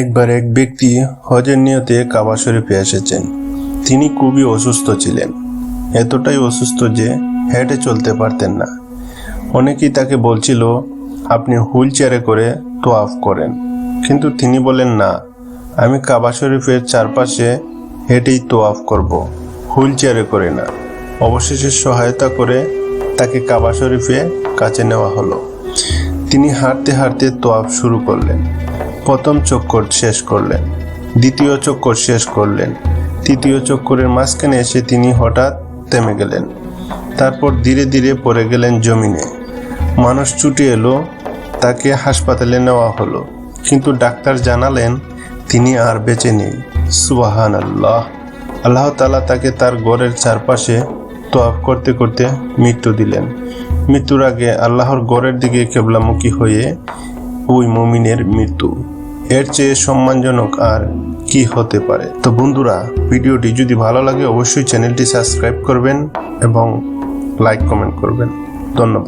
একবার এক ব্যক্তি হজের নিয়তে কাবা শরীফে এসেছেন। তিনি খুবই অসুস্থ ছিলেন, এতটাই অসুস্থ যে হেঁটে চলতে পারতেন না। অনেকেই তাকে বলছিল, আপনি হুইল চেয়ারে করে তোয়াফ করেন, কিন্তু তিনি বলেন, না, আমি কাবা শরীফের চারপাশে হেঁটেই তোয়াফ করব, হুইল চেয়ারে করে না। অবশেষে সহায়তা করে তাকে কাবা শরীফে কাছে নেওয়া হলো। তিনি হাঁটতে হাঁটতে তোয়াফ শুরু করলেন। প্রথম চক্কর শেষ করলেন, দ্বিতীয় চক্কর শেষ করলেন, তৃতীয় চক্করের মাঝখানে এসে তিনি হঠাৎ থেমে গেলেন। তারপর ধীরে ধীরে পড়ে গেলেন জমিনে। মানুষ ছুটে এলো, তাকে হাসপাতালে নেওয়া হলো, কিন্তু ডাক্তার জানালেন তিনি আর বেঁচে নেই। সুবহানাল্লাহ। আল্লাহ তাআলা তাকে তার ঘরের চারপাশে তোয়াফ করতে করতে মৃত্যু দিলেন। মৃত্যুর আগে আল্লাহর ঘরের দিকে কেবলামুখী হয়ে ওই মুমিনের মৃত্যু। এর চেয়ে সম্মানজনক আর কি হতে পারে? তো বন্ধুরা, ভিডিওটি যদি ভালো লাগে অবশ্যই চ্যানেলটি সাবস্ক্রাইব করবেন এবং লাইক কমেন্ট করবেন। ধন্যবাদ।